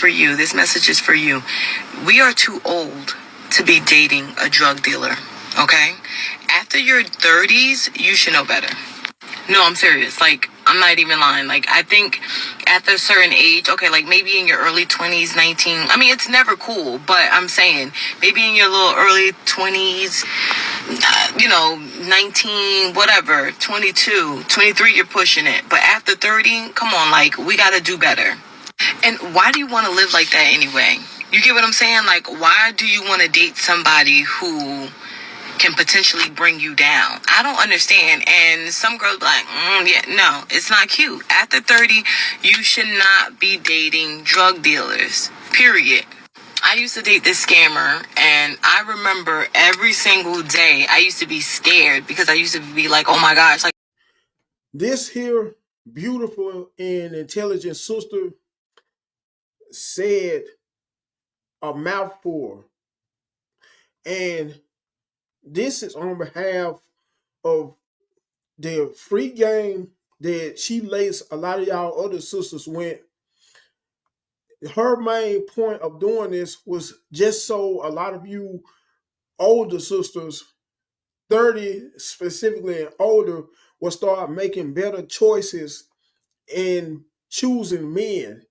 for you. This message is for you. We are too old to be dating a drug dealer, okay? After your 30s, you should know better. No, I'm serious. Like, I'm not even lying. Like, I think after a certain age, okay, like maybe in your early 20s, 19, I mean, it's never cool, but I'm saying maybe in your little early 20s, 19, whatever, 22, 23, you're pushing it. But after 30, come on, like, we got to do better. And why do you want to live like that anyway? You get what I'm saying? Like, why do you want to date somebody who can potentially bring you down? I don't understand. And some girls be like, yeah, no, it's not cute. After 30, you should not be dating drug dealers, period. I used to date this scammer, and I remember every single day I used to be scared because I used to be like, oh my gosh. Like, this here beautiful and intelligent sister said a mouthful. And this is on behalf of the free game that she laced a lot of y'all other sisters went. Her main point of doing this was just so a lot of you older sisters, 30 specifically and older, will start making better choices in choosing men.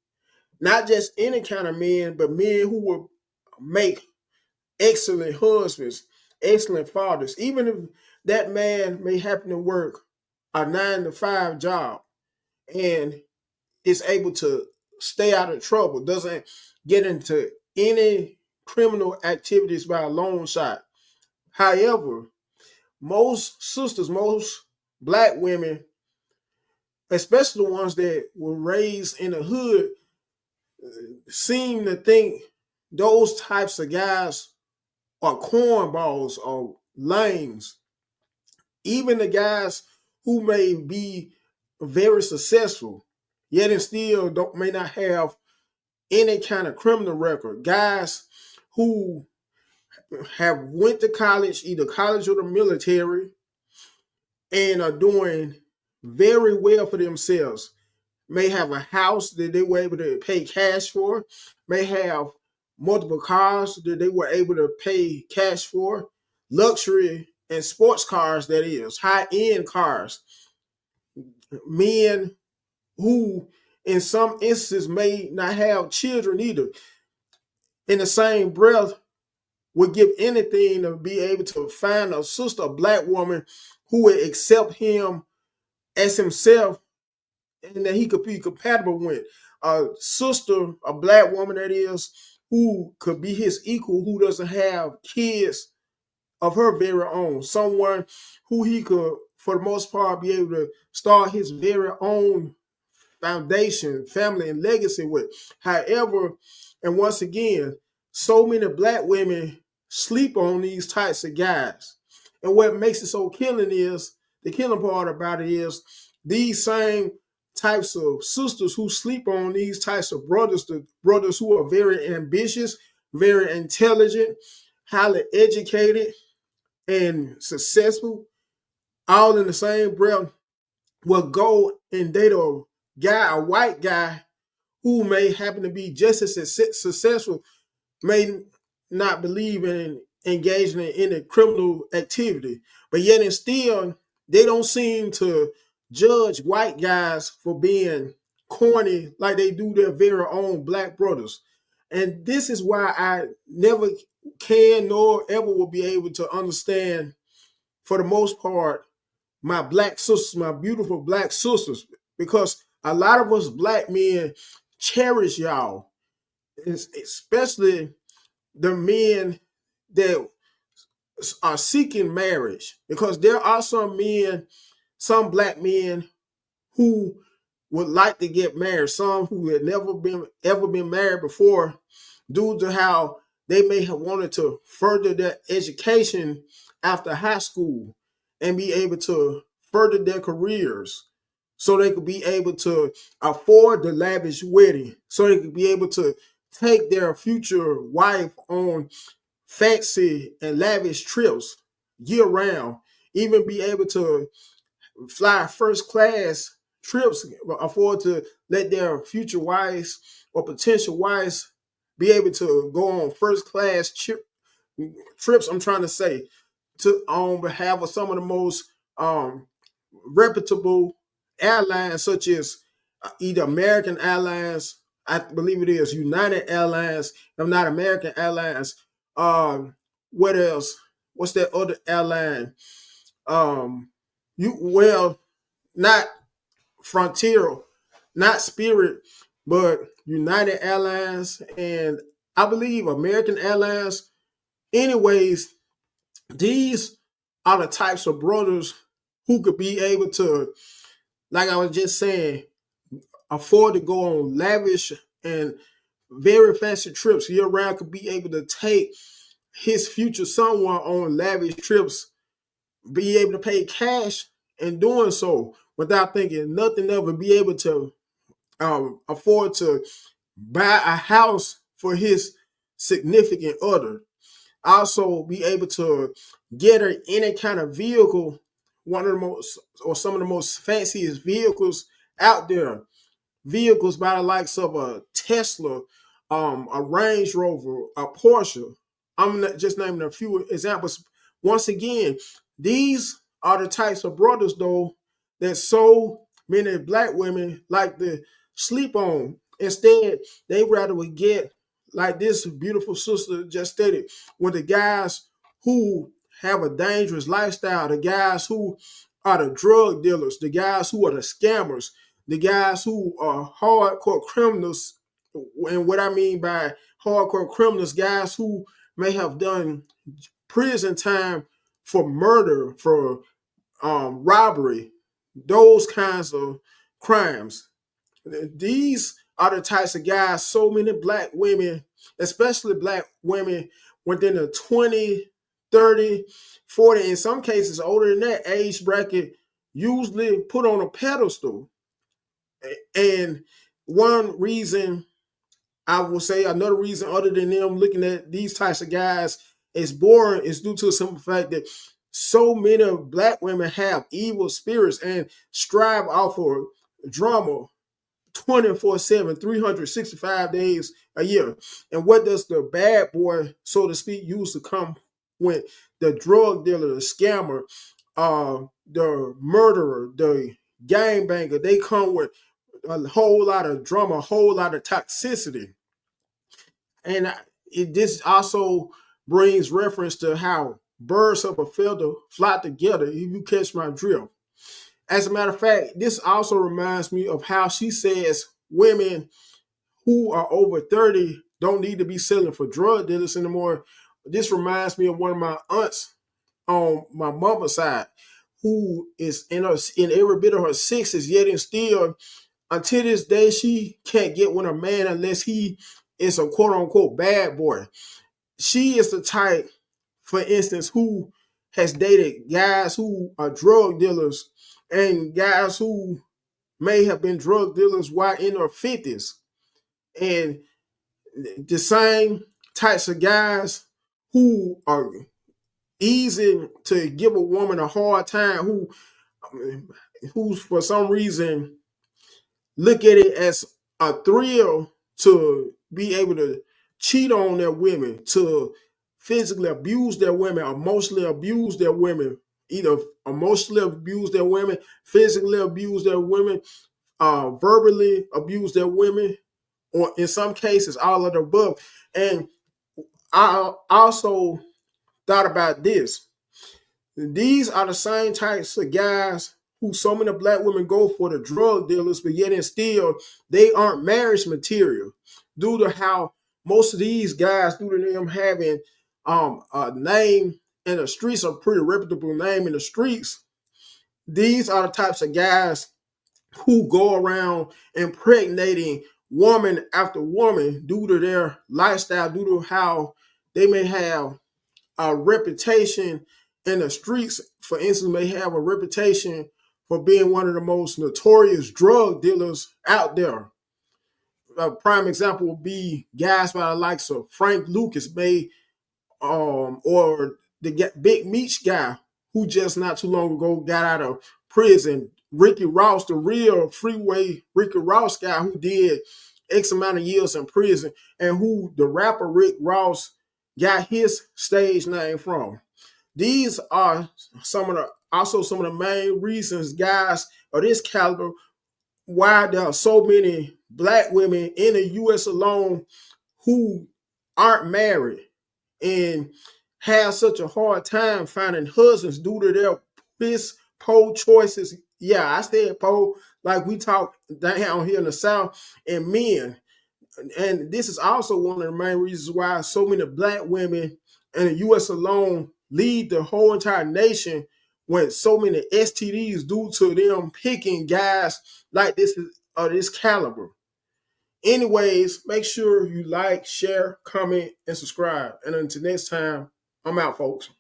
Not just any kind of men, but men who will make excellent husbands, excellent fathers, even if that man may happen to work a 9 to 5 job and is able to stay out of trouble, doesn't get into any criminal activities by a long shot. However, most sisters, most black women, especially the ones that were raised in the hood, seem to think those types of guys are cornballs or lames. Even the guys who may be very successful, yet and still may not have any kind of criminal record. Guys who have went to college, either college or the military, and are doing very well for themselves. May have a house that they were able to pay cash for, may have multiple cars that they were able to pay cash for, luxury and sports cars, that is, high-end cars. Men who, in some instances, may not have children either. In the same breath, would give anything to be able to find a sister, a black woman, who would accept him as himself and that he could be compatible with. A sister, a black woman that is, who could be his equal, who doesn't have kids of her very own. Someone who he could, for the most part, be able to start his very own foundation, family, and legacy with. However, and once again, so many black women sleep on these types of guys. And what makes it so killing is, the killing part about it is, these same types of sisters who sleep on these types of brothers, the brothers who are very ambitious, very intelligent, highly educated, and successful, all in the same breath, will go and date a guy, a white guy, who may happen to be just as successful, may not believe in engaging in any criminal activity, but yet and still, they don't seem to judge white guys for being corny like they do their very own black brothers. And this is why I never can nor ever will be able to understand, for the most part, my black sisters, my beautiful black sisters, because a lot of us black men cherish y'all, especially the men that are seeking marriage, because there are some men, some black men who would like to get married, some who had never been ever been married before, due to how they may have wanted to further their education after high school and be able to further their careers, so they could be able to afford the lavish wedding, so they could be able to take their future wife on fancy and lavish trips year round, even be able to fly first class trips, afford to let their future wives or potential wives be able to go on first class trips. I'm trying to say to on behalf of some of the most um, reputable airlines, such as either American Airlines, I believe it is United Airlines, if not American Airlines. What else? What's that other airline? You well, not Frontier, not Spirit, but United Airlines, and I believe American Airlines. Anyways, these are the types of brothers who could be able to, like I was just saying, afford to go on lavish and very fancy trips year round, could be able to take his future someone on lavish trips, be able to pay cash and doing so without thinking nothing of it, be able to afford to buy a house for his significant other. Also be able to get her any kind of vehicle, one of the most or some of the most fanciest vehicles out there, vehicles by the likes of a Tesla, a Range Rover, a Porsche. I'm not just naming a few examples. Once again, these are the types of brothers, though, that so many black women like to sleep on. Instead, they rather would get, like this beautiful sister just stated, with the guys who have a dangerous lifestyle, the guys who are the drug dealers, the guys who are the scammers, the guys who are hardcore criminals. And what I mean by hardcore criminals, guys who may have done prison time for murder, for robbery, those kinds of crimes. These are the types of guys so many black women, especially black women within the 20, 30, 40, in some cases older than that age bracket, usually put on a pedestal. And one reason, I will say another reason other than them looking at these types of guys as boring is due to the simple fact that so many black women have evil spirits and strive off of drama 24/7, 365 days a year. And what does the bad boy, so to speak, use to come with the drug dealer, the scammer, the murderer, the gangbanger? They come with a whole lot of drama, a whole lot of toxicity. And this also brings reference to how birds of a feather flock together, if you catch my drift. As a matter of fact, this also reminds me of how she says women who are over 30 don't need to be selling for drug dealers anymore. This reminds me of one of my aunts on my mama's side, who is in every bit of her sixties, yet and still until this day, she can't get with a man unless he is a quote unquote bad boy. She is the type, for instance, who has dated guys who are drug dealers and guys who may have been drug dealers while in their 50s. And the same types of guys who are easy to give a woman a hard time, who's for some reason look at it as a thrill to be able to cheat on their women, to physically abuse their women, emotionally abuse their women, either emotionally abuse their women, physically abuse their women, verbally abuse their women, or in some cases, all of the above. And I also thought about this. These are the same types of guys who so many black women go for, the drug dealers, but yet and still they aren't marriage material due to how most of these guys, due to them having a name in the streets, a pretty reputable name in the streets. These are the types of guys who go around impregnating woman after woman due to their lifestyle, due to how they may have a reputation in the streets. For instance, may have a reputation for being one of the most notorious drug dealers out there. A prime example would be guys by the likes of Frank Lucas, or the Big Meech guy, who just not too long ago got out of prison Ricky Ross, the real freeway Ricky Ross guy who did X amount of years in prison, and who the rapper Rick Ross got his stage name from. These are some of the main reasons, guys, of this caliber, why there are so many black women in the U.S. alone who aren't married and have such a hard time finding husbands due to their piss poor choices. Yeah, I said poor, like we talk down here in the South, and men. And this is also one of the main reasons why so many black women in the U.S. alone lead the whole entire nation with so many STDs due to them picking guys like this of this caliber. Anyways, make sure you like, share, comment, and subscribe. And until next time, I'm out, folks.